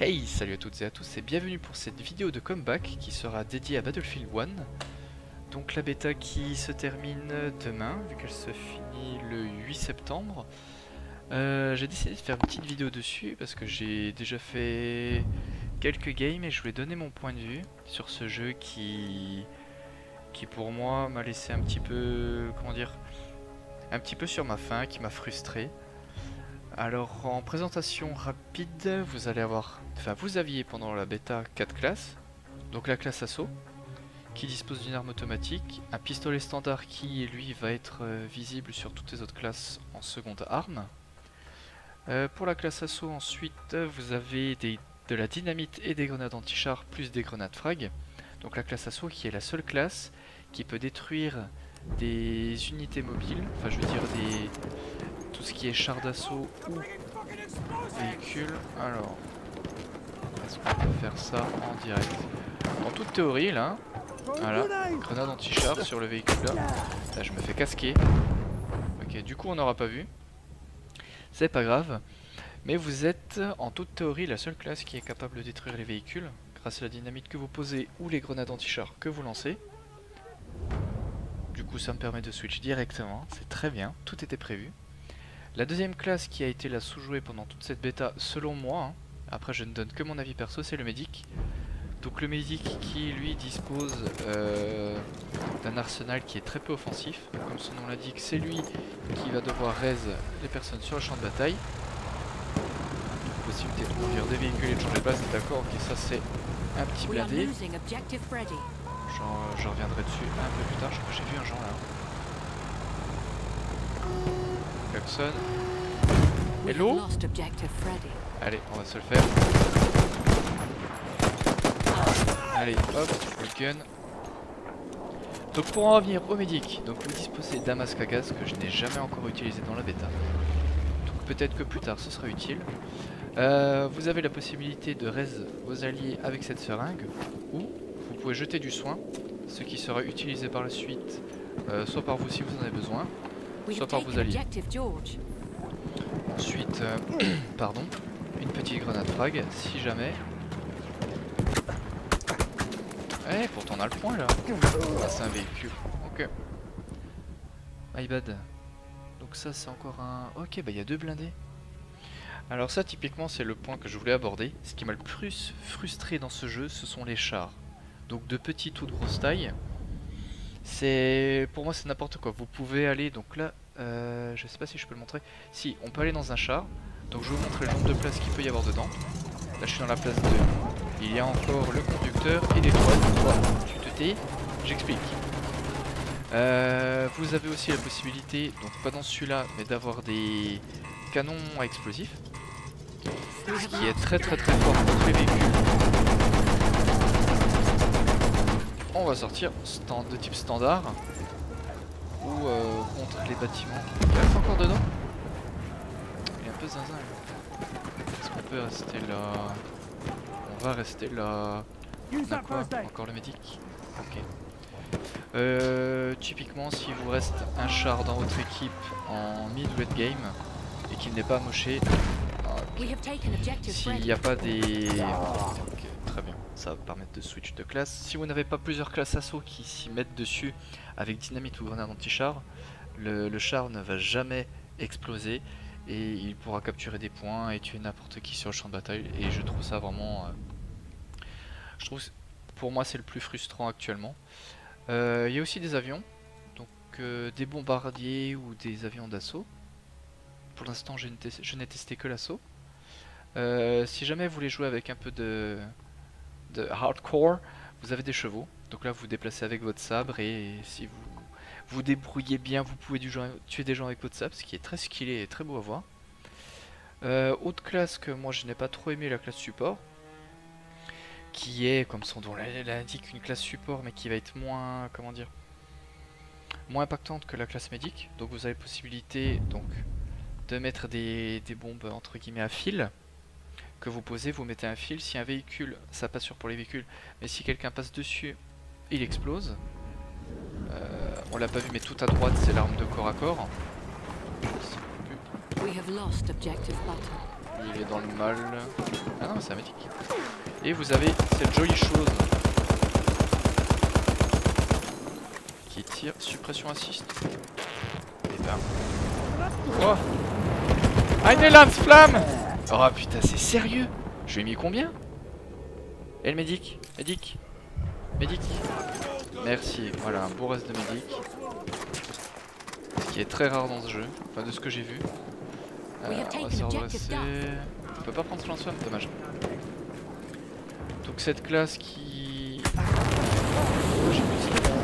Hey, salut à toutes et à tous et bienvenue pour cette vidéo de comeback qui sera dédiée à Battlefield 1. Donc la bêta qui se termine demain, vu qu'elle se finit le 8 septembre. J'ai décidé de faire une petite vidéo dessus parce que j'ai déjà fait quelques games et je voulais donner mon point de vue sur ce jeu qui pour moi m'a laissé un petit peu, comment dire, un petit peu sur ma faim, qui m'a frustré. Alors en présentation rapide, vous allez avoir, vous aviez pendant la bêta 4 classes. Donc la classe assaut, qui dispose d'une arme automatique, un pistolet standard qui lui va être visible sur toutes les autres classes en seconde arme. Pour la classe assaut ensuite, vous avez de la dynamite et des grenades anti-char plus des grenades frag. Donc la classe assaut qui est la seule classe qui peut détruire des unités mobiles, enfin je veux dire tout ce qui est char d'assaut ou véhicule. Alors, est-ce qu'on peut faire ça en direct? En toute théorie là, voilà, grenade anti-char sur le véhicule là. Là je me fais casquer. Ok, du coup on n'aura pas vu. C'est pas grave. Mais vous êtes en toute théorie la seule classe qui est capable de détruire les véhicules grâce à la dynamite que vous posez ou les grenades anti-char que vous lancez. Du coup ça me permet de switch directement, c'est très bien, tout était prévu. La deuxième classe qui a été la sous-jouée pendant toute cette bêta, selon moi, hein, après je ne donne que mon avis perso, c'est le médic. Donc le médic qui lui dispose d'un arsenal qui est très peu offensif. Comme son nom l'indique, c'est lui qui va devoir raise les personnes sur le champ de bataille. Possibilité de conduire des véhicules et de changer de base, d'accord, ok, ça c'est un petit blindé. Je reviendrai dessus un peu plus tard, je crois que j'ai vu un genre là. Klaxon. Hello. Allez, on va se le faire. Allez, hop, le gun. Donc pour en revenir au médic, donc vous disposez d'un masque à gaz que je n'ai jamais encore utilisé dans la bêta. Donc peut-être que plus tard ce sera utile. Vous avez la possibilité de raise vos alliés avec cette seringue, ou vous pouvez jeter du soin, ce qui sera utilisé par la suite, soit par vous si vous en avez besoin, soit par vos alliés. Ensuite, pardon, une petite grenade frag, si jamais. Eh, pourtant on a le point là. Ah, c'est un véhicule. Ok. My bad. Donc ça c'est encore un... Ok, bah il y a deux blindés. Alors ça typiquement c'est le point que je voulais aborder. Ce qui m'a le plus frustré dans ce jeu, ce sont les chars. Donc de petite ou de grosse taille. Pour moi c'est n'importe quoi. Vous pouvez aller, donc là, je sais pas si je peux le montrer. Si, on peut aller dans un char. Donc je vais vous montrer le nombre de places qu'il peut y avoir dedans. Là je suis dans la place 2. Il y a encore le conducteur et les droites. Tu te tais, j'explique. Vous avez aussi la possibilité, donc pas dans celui-là, mais d'avoir des canons à explosifs. Ce qui est très fort contre les véhicules. On va sortir de type standard. Ou contre les bâtiments. Il reste encore dedans? Il est un peu zinzin là. Est-ce qu'on peut rester là? On va rester là. On a quoi? Encore le médic? Ok. Typiquement si vous reste un char dans votre équipe en mid-late game et qu'il n'est pas moché, s'il n'y a pas des... Ok, très bien, ça va permettre de switch de classe. Si vous n'avez pas plusieurs classes assaut qui s'y mettent dessus avec dynamite ou grenade anti-char, le char ne va jamais exploser et il pourra capturer des points et tuer n'importe qui sur le champ de bataille. Et je trouve ça vraiment... je trouve pour moi c'est le plus frustrant actuellement. Il y a aussi des avions, donc des bombardiers ou des avions d'assaut. Pour l'instant je n'ai testé que l'assaut. Si jamais vous voulez jouer avec un peu de hardcore, vous avez des chevaux. Donc là vous vous déplacez avec votre sabre et si vous vous débrouillez bien, vous pouvez tuer des gens avec votre sabre, ce qui est très skillé et très beau à voir. Autre classe que moi je n'ai pas trop aimé, la classe support, qui est, comme son nom l'indique, une classe support, mais qui va être moins, comment dire, moins impactante que la classe médic. Donc vous avez la possibilité donc de mettre des bombes entre guillemets à fil que vous posez, vous mettez un fil. Si un véhicule, ça pas sûr pour les véhicules, mais si quelqu'un passe dessus, il explose. On l'a pas vu, mais tout à droite c'est l'arme de corps à corps. Lui il est dans le mal. Ah non c'est un médic. Et vous avez cette jolie chose qui tire suppression assist. Et ben. Oh. Eine Lance-Flamme. Oh putain c'est sérieux. Je lui ai mis combien? Et le médic? Médic? Médic? Merci, voilà un beau reste de médic. Ce qui est très rare dans ce jeu, enfin de ce que j'ai vu. On va se redresser. On peut pas prendre ce lance-flamme, dommage. Donc cette classe qui...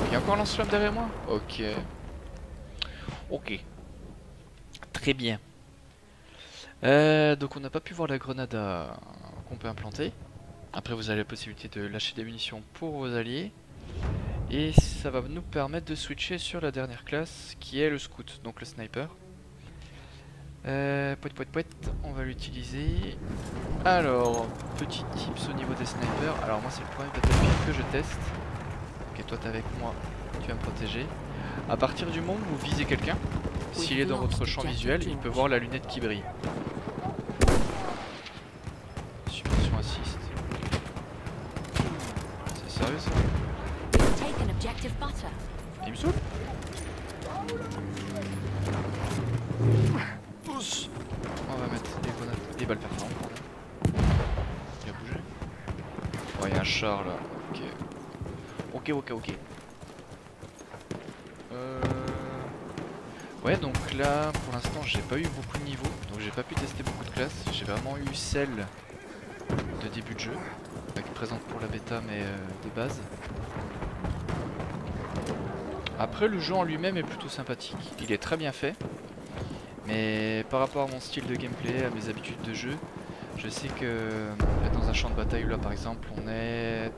Il y a encore un lance-flamme derrière moi? Ok. Ok. Très bien. Donc on n'a pas pu voir la grenade qu'on peut implanter. Après vous avez la possibilité de lâcher des munitions pour vos alliés. Et ça va nous permettre de switcher sur la dernière classe qui est le scout, donc le sniper. On va l'utiliser. Alors, petit tips au niveau des snipers. Alors moi c'est le premier Battlefield que je teste. Ok, toi t'es avec moi, tu vas me protéger. À partir du moment où vous visez quelqu'un, s'il est dans votre champ visuel, il peut voir la lunette qui brille. Suppression assist. C'est sérieux ça? Il me saoule. Pousse. On va mettre des grenades, des balles perforantes. Il a bougé. Oh, il y a un char là. Ok. Ouais, donc là, pour l'instant, j'ai pas eu beaucoup de niveaux, donc j'ai pas pu tester beaucoup de classes. J'ai vraiment eu celle de début de jeu, présente pour la bêta, mais de base. Après, le jeu en lui-même est plutôt sympathique. Il est très bien fait. Mais par rapport à mon style de gameplay, à mes habitudes de jeu, je sais que dans un champ de bataille, là par exemple, on est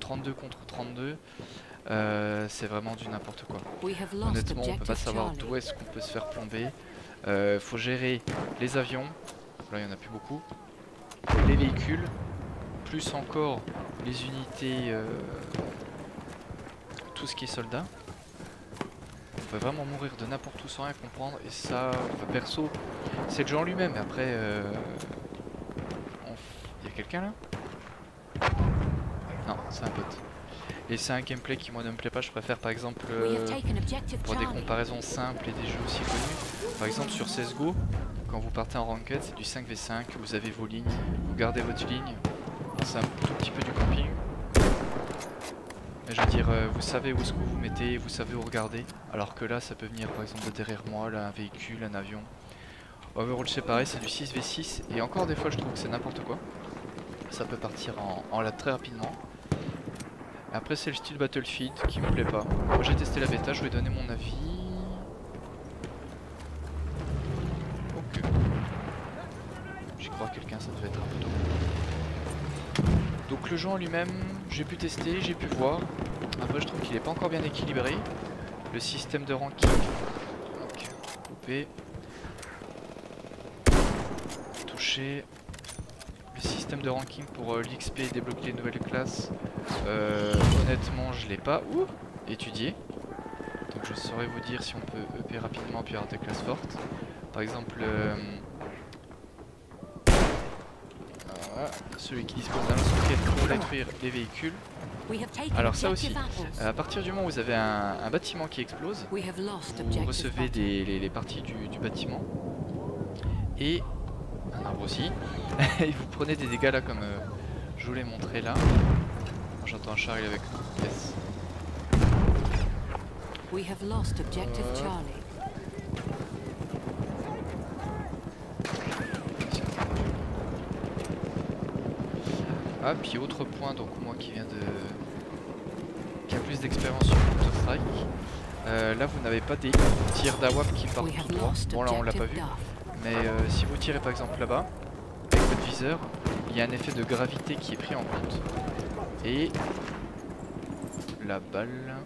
32 contre 32. C'est vraiment du n'importe quoi. Honnêtement, on peut pas savoir d'où est-ce qu'on peut se faire plomber. Faut gérer les avions. Là, il y en a plus beaucoup. Les véhicules. Plus encore les unités... tout ce qui est soldats. On peut vraiment mourir de n'importe où sans rien comprendre. Et ça, perso, c'est le jeu en lui-même. Après, il y a quelqu'un là? Non, c'est un pote. Et c'est un gameplay qui moi ne me plaît pas. Je préfère par exemple pour des comparaisons simples et des jeux aussi connus. Par exemple sur CSGO, quand vous partez en ranked, c'est du 5v5. Vous avez vos lignes, vous gardez votre ligne. C'est un tout petit peu du camping. Mais je veux dire, vous savez où est-ce que vous vous mettez, vous savez où regarder. Alors que là, ça peut venir par exemple de derrière moi, là, un véhicule, un avion. Overwatch c'est pareil, c'est du 6v6. Et encore des fois, je trouve que c'est n'importe quoi. Ça peut partir en lade très rapidement. Après c'est le style Battlefield qui me plaît pas. Moi j'ai testé la bêta, je vais donner mon avis. Ok. J'y crois quelqu'un, ça devait être un peu tôt. Donc le jeu en lui-même, j'ai pu tester, j'ai pu voir. Après je trouve qu'il est pas encore bien équilibré. Le système de ranking. Donc, couper. Toucher. Le système de ranking pour l'XP et débloquer les nouvelles classes, honnêtement je l'ai pas étudié. Donc je saurais vous dire si on peut EP rapidement puis avoir des classes fortes. Par exemple celui qui dispose d'un lance-roquette pour détruire les véhicules. Alors ça aussi, à partir du moment où vous avez un bâtiment qui explose, vous recevez les parties du bâtiment. Et un arbre aussi. Et vous prenez des dégâts là comme je vous l'ai montré là. J'entends un char, il est avec nous. Yes. Ah puis autre point, donc moi qui a plus d'expérience sur Counter-Strike. Là vous n'avez pas des tirs d'AWAP qui partent tout droit. Bon là on l'a pas vu. Mais si vous tirez par exemple là-bas, avec votre viseur, il y a un effet de gravité qui est pris en compte. Et la balle...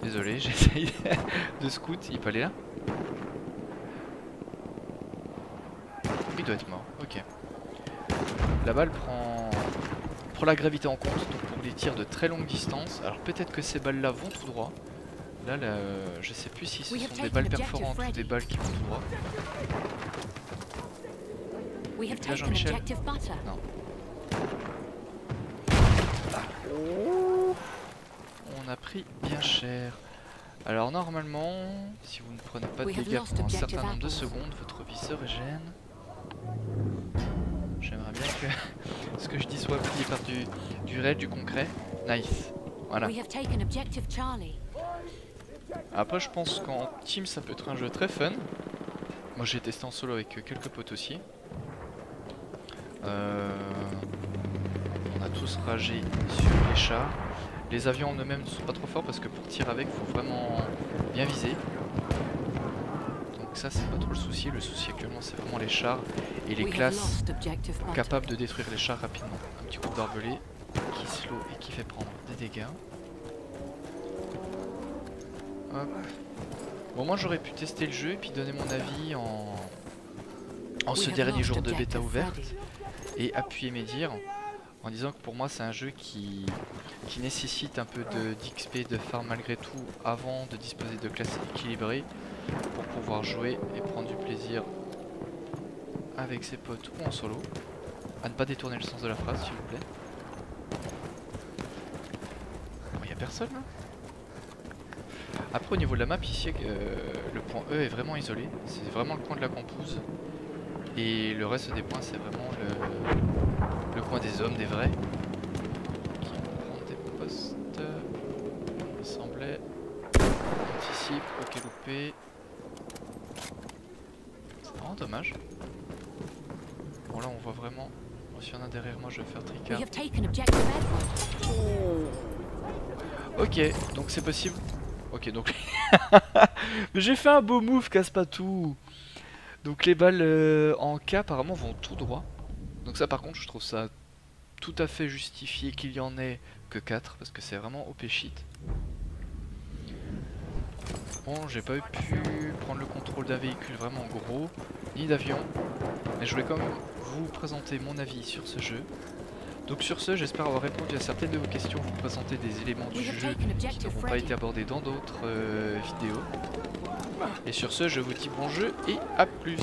Désolé, j'essaye de scout, il peut aller là. Il doit être mort, ok. La balle prend la gravité en compte, donc pour les tirs de très longue distance. Alors peut-être que ces balles-là vont tout droit. Là, je sais plus si ce sont des balles perforantes ou des balles qui vont tout droit. We have Là, taken Jean-Michel. objective butter. Non. Oh. On a pris bien cher. Alors normalement, si vous ne prenez pas de We have dégâts lost pendant un objective certain nombre de apples. secondes, votre vie se régène. J'aimerais bien que ce que je dis soit appuyé par du réel, du concret. Nice. Voilà. We have taken objective Charlie. Après je pense qu'en team ça peut être un jeu très fun. Moi j'ai testé en solo avec quelques potes aussi. On a tous ragé sur les chars. Les avions en eux-mêmes ne sont pas trop forts parce que pour tirer avec, il faut vraiment bien viser. Donc ça c'est pas trop le souci. Le souci actuellement c'est vraiment les chars et les We have classes lost objective butter. capables de détruire les chars rapidement. Un petit coup d'arbalète qui slow et qui fait prendre des dégâts. Hop. Bon, moi j'aurais pu tester le jeu et puis donner mon avis en ce dernier jour de bêta ouverte et appuyer mes dires en disant que pour moi c'est un jeu qui nécessite un peu d'XP, de farm malgré tout avant de disposer de classes équilibrées pour pouvoir jouer et prendre du plaisir avec ses potes ou en solo. À ne pas détourner le sens de la phrase s'il vous plaît. Bon, y a personne là. Après au niveau de la map ici, le point E est vraiment isolé, c'est vraiment le coin de la campouse. Et le reste des points c'est vraiment le coin des hommes, des vrais. Qui vont prendre des postes. Il me semblait. Anticipe, ok loupé. C'est vraiment dommage. Bon là on voit vraiment. Bon, s'il y en a derrière moi je vais faire We tricard. have taken objective Edward. Ok, donc c'est possible. Ok, donc. Mais j'ai fait un beau move, casse pas tout. Donc les balles en K apparemment vont tout droit. Donc ça par contre je trouve ça tout à fait justifié qu'il y en ait que 4 parce que c'est vraiment OP shit. Bon, j'ai pas pu prendre le contrôle d'un véhicule vraiment gros, ni d'avion. Mais je voulais quand même vous présenter mon avis sur ce jeu. Donc sur ce, j'espère avoir répondu à certaines de vos questions, vous présenter des éléments du jeu qui n'auront pas été abordés dans d'autres vidéos. Et sur ce, je vous dis bon jeu et à plus.